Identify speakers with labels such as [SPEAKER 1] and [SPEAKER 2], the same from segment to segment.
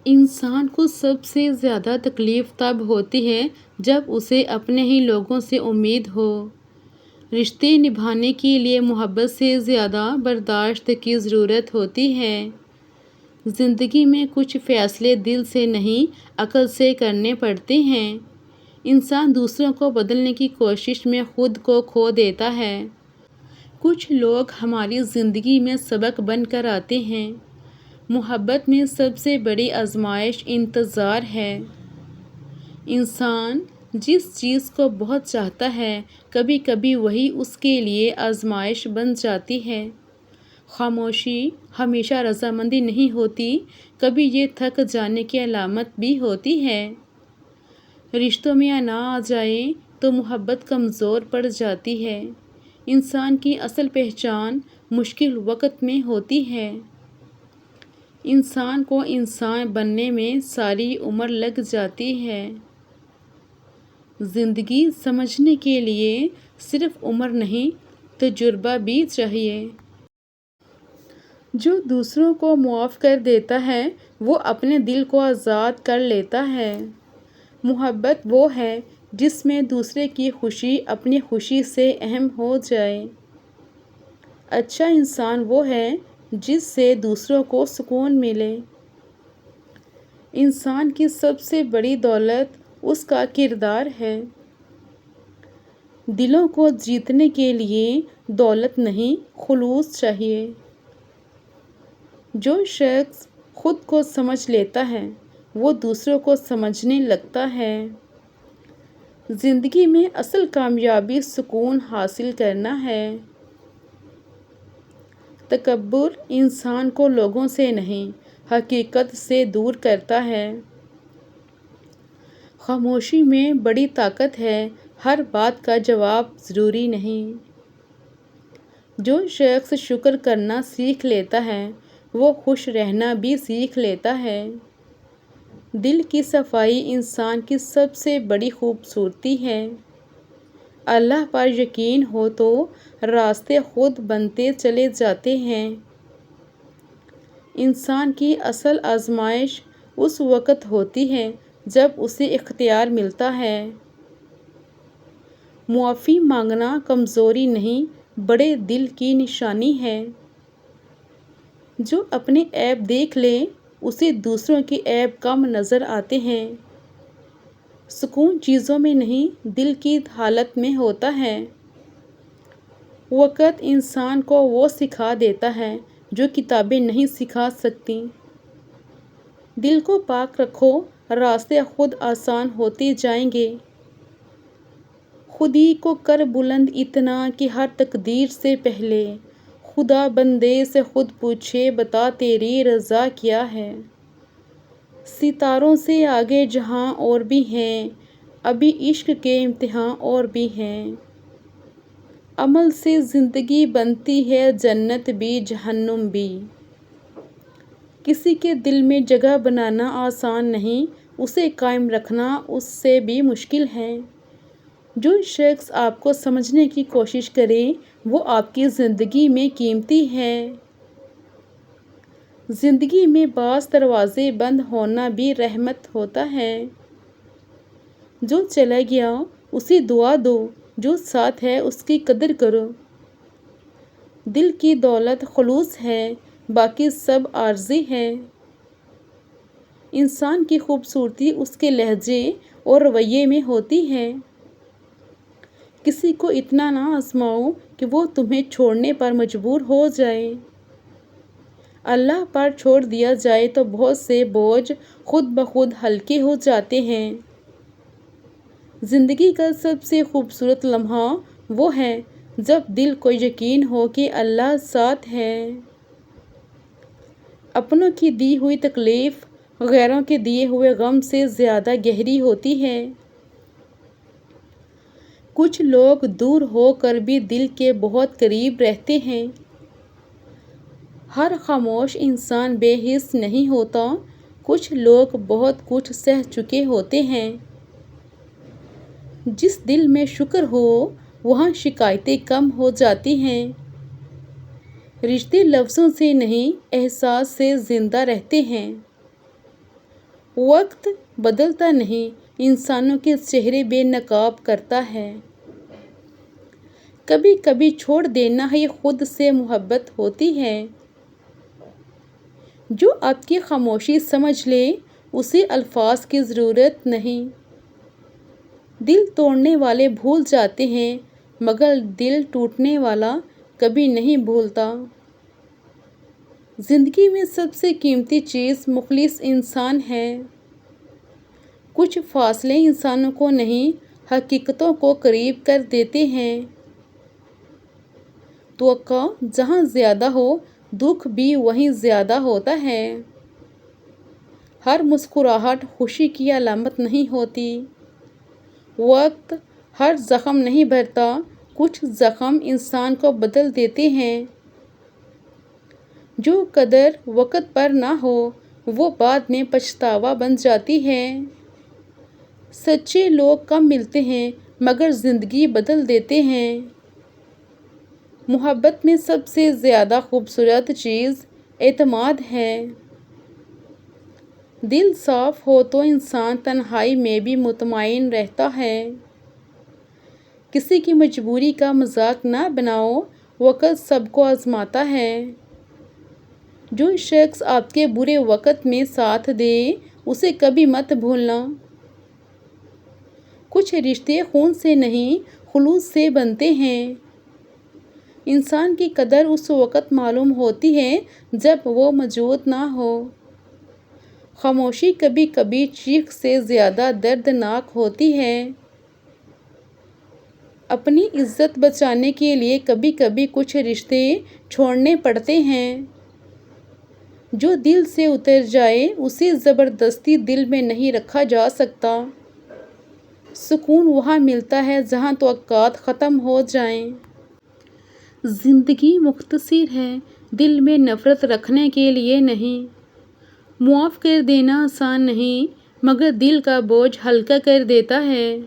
[SPEAKER 1] انسان کو سب سے زیادہ تکلیف تب ہوتی ہے جب اسے اپنے ہی لوگوں سے امید ہو۔ رشتے نبھانے کے لیے محبت سے زیادہ برداشت کی ضرورت ہوتی ہے۔ زندگی میں کچھ فیصلے دل سے نہیں عقل سے کرنے پڑتے ہیں۔ انسان دوسروں کو بدلنے کی کوشش میں خود کو کھو دیتا ہے۔ کچھ لوگ ہماری زندگی میں سبق بن کر آتے ہیں۔ محبت میں سب سے بڑی آزمائش انتظار ہے۔ انسان جس چیز کو بہت چاہتا ہے کبھی کبھی وہی اس کے لیے آزمائش بن جاتی ہے۔ خاموشی ہمیشہ رضامندی نہیں ہوتی، کبھی یہ تھک جانے کی علامت بھی ہوتی ہے۔ رشتوں میں نہ آ جائے تو محبت کمزور پڑ جاتی ہے۔ انسان کی اصل پہچان مشکل وقت میں ہوتی ہے۔ انسان کو انسان بننے میں ساری عمر لگ جاتی ہے۔ زندگی سمجھنے کے لیے صرف عمر نہیں، تجربہ بھی چاہیے۔ جو دوسروں کو معاف کر دیتا ہے وہ اپنے دل کو آزاد کر لیتا ہے۔ محبت وہ ہے جس میں دوسرے کی خوشی اپنی خوشی سے اہم ہو جائے۔ اچھا انسان وہ ہے جس سے دوسروں کو سکون ملے۔ انسان کی سب سے بڑی دولت اس کا کردار ہے۔ دلوں کو جیتنے کے لیے دولت نہیں، خلوص چاہیے۔ جو شخص خود کو سمجھ لیتا ہے وہ دوسروں کو سمجھنے لگتا ہے۔ زندگی میں اصل کامیابی سکون حاصل کرنا ہے۔ تکبر انسان کو لوگوں سے نہیں، حقیقت سے دور کرتا ہے۔ خاموشی میں بڑی طاقت ہے، ہر بات کا جواب ضروری نہیں۔ جو شخص شکر کرنا سیکھ لیتا ہے وہ خوش رہنا بھی سیکھ لیتا ہے۔ دل کی صفائی انسان کی سب سے بڑی خوبصورتی ہے۔ اللہ پر یقین ہو تو راستے خود بنتے چلے جاتے ہیں۔ انسان کی اصل آزمائش اس وقت ہوتی ہے جب اسے اختیار ملتا ہے۔ معافی مانگنا کمزوری نہیں، بڑے دل کی نشانی ہے۔ جو اپنے عیب دیکھ لے اسے دوسروں کے عیب کم نظر آتے ہیں۔ سکون چیزوں میں نہیں دل کی حالت میں ہوتا ہے۔ وقت انسان کو وہ سکھا دیتا ہے جو کتابیں نہیں سکھا سکتیں۔ دل کو پاک رکھو، راستے خود آسان ہوتے جائیں گے۔ خود ہی کو کر بلند اتنا کہ ہر تقدیر سے پہلے خدا بندے سے خود پوچھے بتا تیری رضا کیا ہے۔ ستاروں سے آگے جہاں اور بھی ہیں، ابھی عشق کے امتحان اور بھی ہیں۔ عمل سے زندگی بنتی ہے جنت بھی جہنم بھی۔ کسی کے دل میں جگہ بنانا آسان نہیں، اسے قائم رکھنا اس سے بھی مشکل ہے۔ جو شخص آپ کو سمجھنے کی کوشش کرے وہ آپ کی زندگی میں قیمتی ہے۔ زندگی میں بعض دروازے بند ہونا بھی رحمت ہوتا ہے۔ جو چلا گیا اسے دعا دو، جو ساتھ ہے اس کی قدر کرو۔ دل کی دولت خلوص ہے، باقی سب عارضی ہے۔ انسان کی خوبصورتی اس کے لہجے اور رویے میں ہوتی ہے۔ کسی کو اتنا نہ آزماؤ کہ وہ تمہیں چھوڑنے پر مجبور ہو جائے۔ اللہ پر چھوڑ دیا جائے تو بہت سے بوجھ خود بخود ہلکے ہو جاتے ہیں۔ زندگی کا سب سے خوبصورت لمحہ وہ ہے جب دل کو یقین ہو کہ اللہ ساتھ ہے۔ اپنوں کی دی ہوئی تکلیف غیروں کے دیے ہوئے غم سے زیادہ گہری ہوتی ہے۔ کچھ لوگ دور ہو کر بھی دل کے بہت قریب رہتے ہیں۔ ہر خاموش انسان بے حس نہیں ہوتا، کچھ لوگ بہت کچھ سہ چکے ہوتے ہیں۔ جس دل میں شکر ہو وہاں شکایتیں کم ہو جاتی ہیں۔ رشتے لفظوں سے نہیں احساس سے زندہ رہتے ہیں۔ وقت بدلتا نہیں، انسانوں کے چہرے بے نقاب کرتا ہے۔ کبھی کبھی چھوڑ دینا ہی خود سے محبت ہوتی ہے۔ جو آپ کی خاموشی سمجھ لے اسے الفاظ کی ضرورت نہیں۔ دل توڑنے والے بھول جاتے ہیں مگر دل ٹوٹنے والا کبھی نہیں بھولتا۔ زندگی میں سب سے قیمتی چیز مخلص انسان ہے۔ کچھ فاصلے انسانوں کو نہیں حقیقتوں کو قریب کر دیتے ہیں۔ توقع جہاں زیادہ ہو دکھ بھی وہیں زیادہ ہوتا ہے۔ ہر مسکراہٹ خوشی کی علامت نہیں ہوتی۔ وقت ہر زخم نہیں بھرتا، کچھ زخم انسان کو بدل دیتے ہیں۔ جو قدر وقت پر نہ ہو وہ بعد میں پچھتاوا بن جاتی ہے۔ سچے لوگ کم ملتے ہیں مگر زندگی بدل دیتے ہیں۔ محبت میں سب سے زیادہ خوبصورت چیز اعتماد ہے۔ دل صاف ہو تو انسان تنہائی میں بھی مطمئن رہتا ہے۔ کسی کی مجبوری کا مذاق نہ بناؤ، وقت سب کو آزماتا ہے۔ جو شخص آپ کے برے وقت میں ساتھ دے اسے کبھی مت بھولنا۔ کچھ رشتے خون سے نہیں خلوص سے بنتے ہیں۔ انسان کی قدر اس وقت معلوم ہوتی ہے جب وہ موجود نہ ہو۔ خاموشی کبھی کبھی چیخ سے زیادہ دردناک ہوتی ہے۔ اپنی عزت بچانے کے لیے کبھی کبھی کچھ رشتے چھوڑنے پڑتے ہیں۔ جو دل سے اتر جائے اسے زبردستی دل میں نہیں رکھا جا سکتا۔ سکون وہاں ملتا ہے جہاں توقعات ختم ہو جائیں۔ زندگی مختصر ہے، دل میں نفرت رکھنے کے لیے نہیں۔ معاف کر دینا آسان نہیں مگر دل کا بوجھ ہلکا کر دیتا ہے۔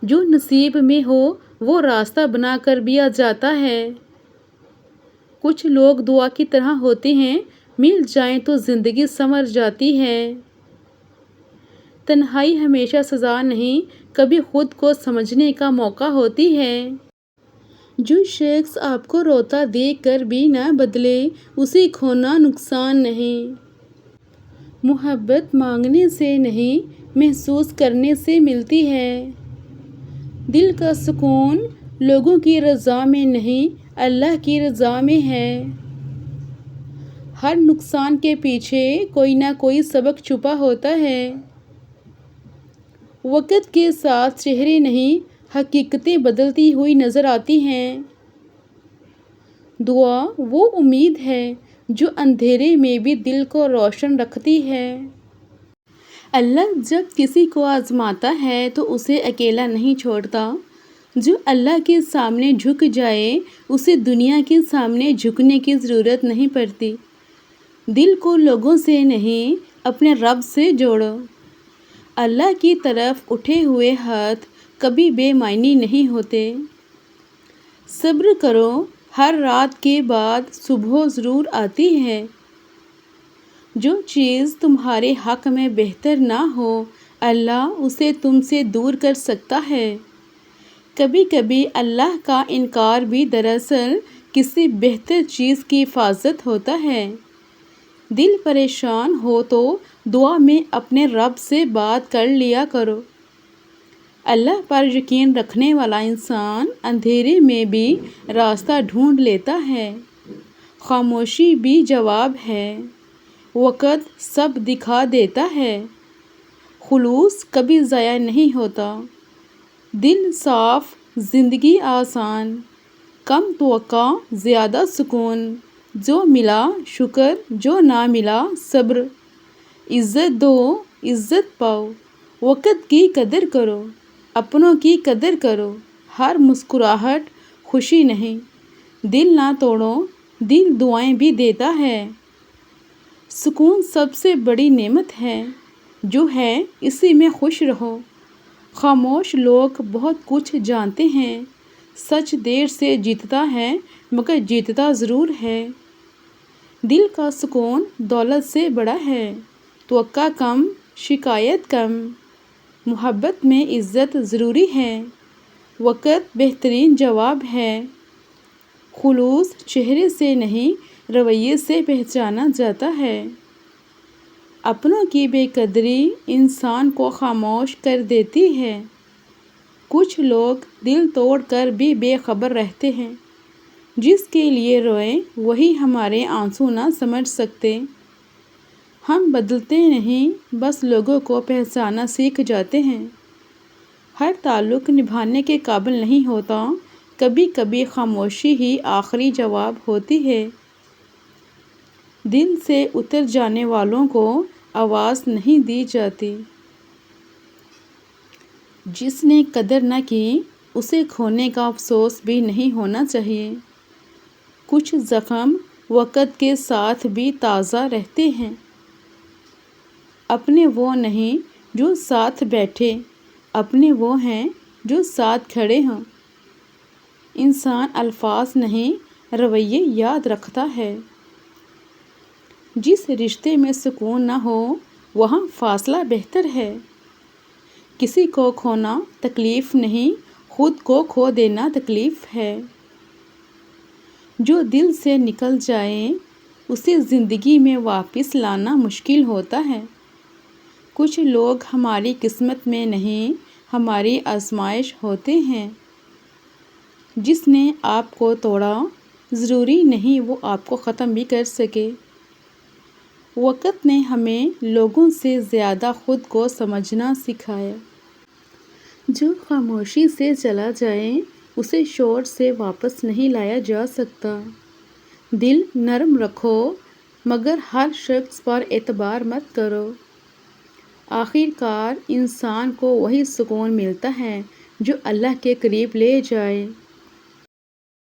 [SPEAKER 1] جو نصیب میں ہو وہ راستہ بنا کر بھی آ جاتا ہے۔ کچھ لوگ دعا کی طرح ہوتے ہیں، مل جائیں تو زندگی سنور جاتی ہے۔ تنہائی ہمیشہ سزا نہیں، کبھی خود کو سمجھنے کا موقع ہوتی ہے۔ جو شخص آپ کو روتا دیکھ کر بھی نہ بدلے اسے کھونا نقصان نہیں۔ محبت مانگنے سے نہیں محسوس کرنے سے ملتی ہے۔ دل کا سکون لوگوں کی رضا میں نہیں اللہ کی رضا میں ہے۔ ہر نقصان کے پیچھے کوئی نہ کوئی سبق چھپا ہوتا ہے۔ وقت کے ساتھ چہرے نہیں حقیقتیں بدلتی ہوئی نظر آتی ہیں۔ دعا وہ امید ہے جو اندھیرے میں بھی دل کو روشن رکھتی ہے۔ اللہ جب کسی کو آزماتا ہے تو اسے اکیلا نہیں چھوڑتا۔ جو اللہ کے سامنے جھک جائے اسے دنیا کے سامنے جھکنے کی ضرورت نہیں پڑتی۔ دل کو لوگوں سے نہیں اپنے رب سے جوڑو۔ اللہ کی طرف اٹھے ہوئے ہاتھ کبھی بے معنی نہیں ہوتے۔ صبر کرو، ہر رات کے بعد صبح ضرور آتی ہے۔ جو چیز تمہارے حق میں بہتر نہ ہو اللہ اسے تم سے دور کر سکتا ہے۔ کبھی کبھی اللہ کا انکار بھی دراصل کسی بہتر چیز کی حفاظت ہوتا ہے۔ دل پریشان ہو تو دعا میں اپنے رب سے بات کر لیا کرو۔ اللہ پر یقین رکھنے والا انسان اندھیرے میں بھی راستہ ڈھونڈ لیتا ہے۔ خاموشی بھی جواب ہے۔ وقت سب دکھا دیتا ہے۔ خلوص کبھی ضائع نہیں ہوتا۔ دل صاف زندگی آسان، کم توقع زیادہ سکون۔ جو ملا شکر، جو نہ ملا صبر۔ عزت دو عزت پاؤ، وقت کی قدر کرو، اپنوں کی قدر کرو۔ ہر مسکراہٹ خوشی نہیں۔ دل نہ توڑو، دل دعائیں بھی دیتا ہے۔ سکون سب سے بڑی نعمت ہے، جو ہے اسی میں خوش رہو۔ خاموش لوگ بہت کچھ جانتے ہیں۔ سچ دیر سے جیتتا ہے مگر جیتتا ضرور ہے۔ دل کا سکون دولت سے بڑا ہے۔ توقع کم، شکایت کم، محبت میں عزت ضروری ہے، وقت بہترین جواب ہے، خلوص چہرے سے نہیں رویے سے پہچانا جاتا ہے، اپنوں کی بے قدری انسان کو خاموش کر دیتی ہے، کچھ لوگ دل توڑ کر بھی بے خبر رہتے ہیں، جس کے لیے روئیں وہی ہمارے آنسو نہ سمجھ سکتے، ہم بدلتے نہیں بس لوگوں کو پہچاننا سیکھ جاتے ہیں، ہر تعلق نبھانے کے قابل نہیں ہوتا، کبھی کبھی خاموشی ہی آخری جواب ہوتی ہے، دل سے اتر جانے والوں کو آواز نہیں دی جاتی، جس نے قدر نہ کی اسے کھونے کا افسوس بھی نہیں ہونا چاہیے، کچھ زخم وقت کے ساتھ بھی تازہ رہتے ہیں، اپنے وہ نہیں جو ساتھ بیٹھے، اپنے وہ ہیں جو ساتھ کھڑے ہوں، انسان الفاظ نہیں رویے یاد رکھتا ہے، جس رشتے میں سکون نہ ہو وہاں فاصلہ بہتر ہے، کسی کو کھونا تکلیف نہیں خود کو کھو دینا تکلیف ہے، جو دل سے نکل جائے اسے زندگی میں واپس لانا مشکل ہوتا ہے، کچھ لوگ ہماری قسمت میں نہیں ہماری آزمائش ہوتے ہیں، جس نے آپ کو توڑا ضروری نہیں وہ آپ کو ختم بھی کر سکے، وقت نے ہمیں لوگوں سے زیادہ خود کو سمجھنا سکھایا، جو خاموشی سے چلا جائے اسے شور سے واپس نہیں لایا جا سکتا، دل نرم رکھو مگر ہر شخص پر اعتبار مت کرو، آخر کار انسان کو وہی سکون ملتا ہے جو اللہ کے قریب لے جائے۔